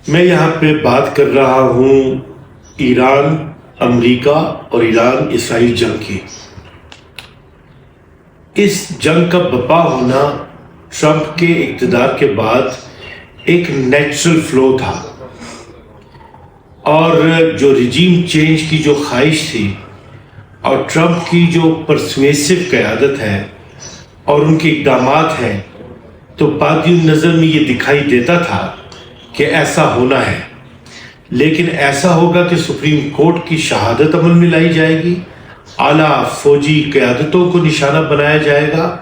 میں یہاں پہ بات کر رہا ہوں ایران امریکہ اور ایران اسرائیل جنگ کی۔ اس جنگ کا بپا ہونا ٹرمپ کے اقتدار کے بعد ایک نیچرل فلو تھا، اور جو رجیم چینج کی جو خواہش تھی اور ٹرمپ کی جو پرسویسو قیادت ہے اور ان کے اقدامات ہیں، تو بادی نظر میں یہ دکھائی دیتا تھا کہ ایسا ہونا ہے، لیکن ایسا ہوگا کہ سپریم کورٹ کی شہادت عمل میں لائی جائے گی، اعلیٰ فوجی قیادتوں کو نشانہ بنایا جائے گا۔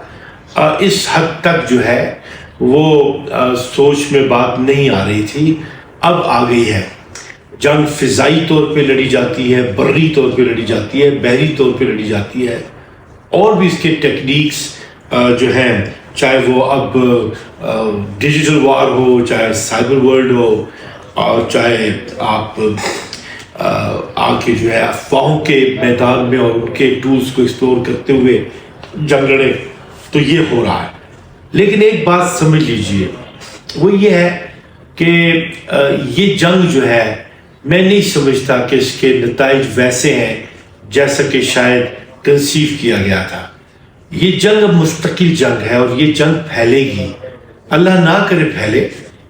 اس حد تک جو ہے وہ سوچ میں بات نہیں آ رہی تھی، اب آ گئی ہے۔ جنگ فضائی طور پہ لڑی جاتی ہے، بری طور پہ لڑی جاتی ہے، بحری طور پہ لڑی جاتی ہے، اور بھی اس کے ٹیکنیکس جو ہیں، چاہے وہ اب ڈیجیٹل وار ہو، چاہے سائبر ورلڈ ہو، اور چاہے آپ آ کے جو ہے افواہوں کے میدان میں اور ان کے ٹولز کو ایکسپلور کرتے ہوئے جنگ لڑے، تو یہ ہو رہا ہے۔ لیکن ایک بات سمجھ لیجئے، وہ یہ ہے کہ یہ جنگ جو ہے، میں نہیں سمجھتا کہ اس کے نتائج ویسے ہیں جیسا کہ شاید کنسیو کیا گیا تھا۔ یہ جنگ اب مستقل جنگ ہے، اور یہ جنگ پھیلے گی، اللہ نہ کرے پھیلے،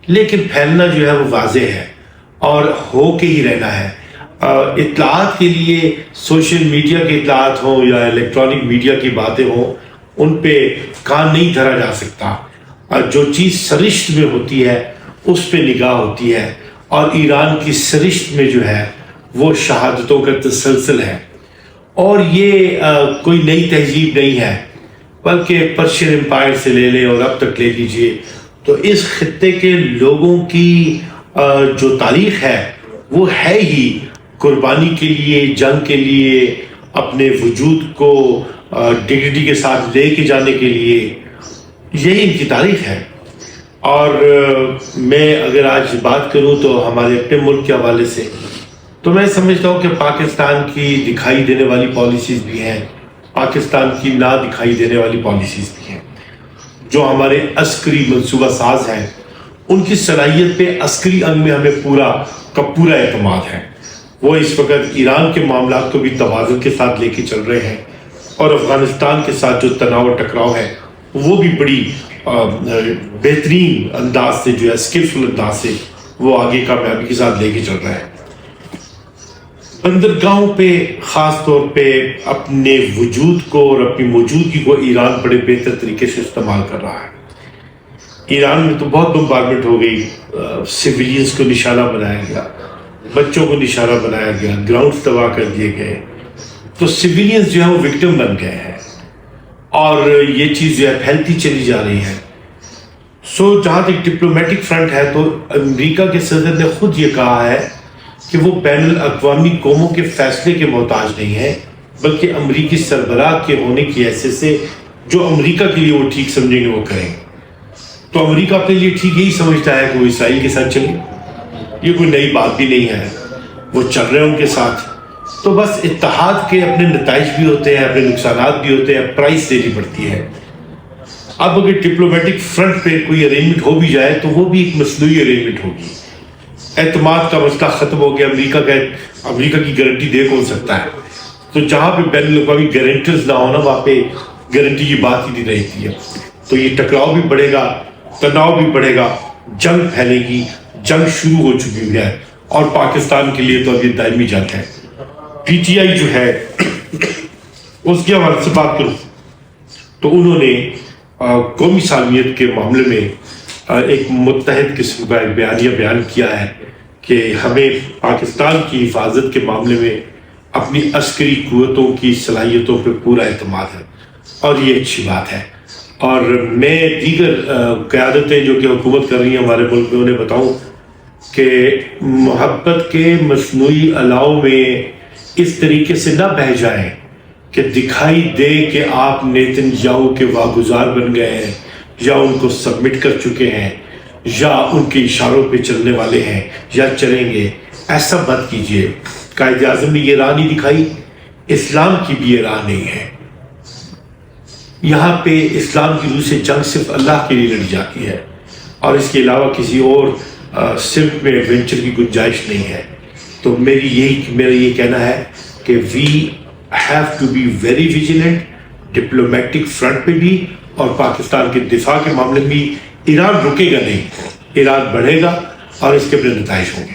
لیکن پھیلنا جو ہے وہ واضح ہے اور ہو کے ہی رہنا ہے۔ اطلاعات کے لیے سوشل میڈیا کے اطلاعات ہوں یا الیکٹرانک میڈیا کی باتیں ہوں، ان پہ کان نہیں دھرا جا سکتا۔ جو چیز سرشت میں ہوتی ہے اس پہ نگاہ ہوتی ہے، اور ایران کی سرشت میں جو ہے وہ شہادتوں کا تسلسل ہے، اور یہ کوئی نئی تہذیب نہیں ہے، بلکہ پرشین امپائر سے لے لیں اور اب تک لے لیجئے، تو اس خطے کے لوگوں کی جو تاریخ ہے وہ ہے ہی قربانی کے لیے، جنگ کے لیے، اپنے وجود کو ڈگنیٹی کے ساتھ لے کے جانے کے لیے، یہی ان کی تاریخ ہے۔ اور میں اگر آج بات کروں تو ہمارے اپنے ملک کے حوالے سے، تو میں سمجھتا ہوں کہ پاکستان کی دکھائی دینے والی پالیسیز بھی ہیں، پاکستان کی نہ دکھائی دینے والی پالیسیز بھی ہیں۔ جو ہمارے عسکری منصوبہ ساز ہیں، ان کی صلاحیت پہ عسکری انگ میں ہمیں پورا کا پورا اعتماد ہے۔ وہ اس وقت ایران کے معاملات کو بھی توازن کے ساتھ لے کے چل رہے ہیں، اور افغانستان کے ساتھ جو تناؤ و ٹکراؤ ہے وہ بھی بڑی بہترین انداز سے، جو ہے اسکلفل انداز سے وہ آگے کامیابی کے ساتھ لے کے چل رہا ہے۔ بندرگاہوں پہ خاص طور پہ اپنے وجود کو اور اپنی موجودگی کو ایران بڑے بہتر طریقے سے استعمال کر رہا ہے۔ ایران میں تو بہت بمبارمنٹ ہو گئی، سیویلینز کو نشانہ بنایا گیا، بچوں کو نشانہ بنایا گیا، گراؤنڈز تباہ کر دیے گئے، تو سیویلینز جو ہے وہ وکٹم بن گئے ہیں، اور یہ چیز جو ہے پھیلتی چلی جا رہی ہے۔ جہاں تک ڈپلومیٹک فرنٹ ہے، تو امریکہ کے صدر نے خود یہ کہا ہے کہ وہ بین الاقوامی قوموں کے فیصلے کے محتاج نہیں ہے، بلکہ امریکی سربراہ کے ہونے کی حیثیت سے جو امریکہ کے لیے وہ ٹھیک سمجھیں گے وہ کریں۔ تو امریکہ اپنے لیے ٹھیک یہی سمجھتا ہے کہ وہ اسرائیل کے ساتھ چلے، یہ کوئی نئی بات بھی نہیں ہے، وہ چل رہے ہیں ان کے ساتھ۔ تو بس اتحاد کے اپنے نتائج بھی ہوتے ہیں، اپنے نقصانات بھی ہوتے ہیں، پرائس دینی پڑتی ہے۔ اب اگر ڈپلومیٹک فرنٹ پہ کوئی ارینجمنٹ ہو بھی جائے تو وہ بھی ایک مصنوعی ارینجمنٹ ہوگی۔ اعتماد کا مسئلہ ختم ہو گیا، امریکہ کی گارنٹی دے کون سکتا ہے؟ تو جہاں پہ بین الاقوامی گارنٹرز نہ ہونا، وہاں پہ گارنٹی کی بات ہی نہیں رہتی ہے۔ تو یہ ٹکراؤ بھی بڑھے گا، تناؤ بھی بڑھے گا، جنگ پھیلے گی، جنگ شروع ہو چکی ہے، اور پاکستان کے لیے تو اب یہ دائمی جنگ ہے۔ پی ٹی آئی جو ہے اس کے حوالے سے بات کروں تو انہوں نے قومی سالمیت کے معاملے میں ایک متحد قسم کا ایک بیانیہ بیان کیا ہے کہ ہمیں پاکستان کی حفاظت کے معاملے میں اپنی عسکری قوتوں کی صلاحیتوں پہ پورا اعتماد ہے، اور یہ اچھی بات ہے۔ اور میں دیگر قیادتیں جو کہ حکومت کر رہی ہیں ہمارے ملک میں، انہیں بتاؤں کہ محبت کے مصنوعی الاؤ میں اس طریقے سے نہ بہہ جائیں کہ دکھائی دے کہ آپ نیتن یاہو کے واگزار بن گئے ہیں، یا ان کو سبمٹ کر چکے ہیں، یا ان کے اشاروں پہ چلنے والے ہیں یا چلیں گے۔ ایسا مت کیجئے۔ قائد اعظم نے یہ راہ نہیں دکھائی، اسلام کی بھی یہ راہ نہیں ہے۔ یہاں پہ اسلام کی روح سے جنگ صرف اللہ کے لیے لڑی جاتی ہے، اور اس کے علاوہ کسی اور سمت میں ایڈونچر کی گنجائش نہیں ہے. تو میرا یہ کہنا ہے کہ we have to be very vigilant diplomatic front پہ بھی, اور پاکستان کے دفاع کے معاملے میں بھی. ایران رکے گا نہیں, ایران بڑھے گا اور اس کے اپنے نتائج ہوں گے.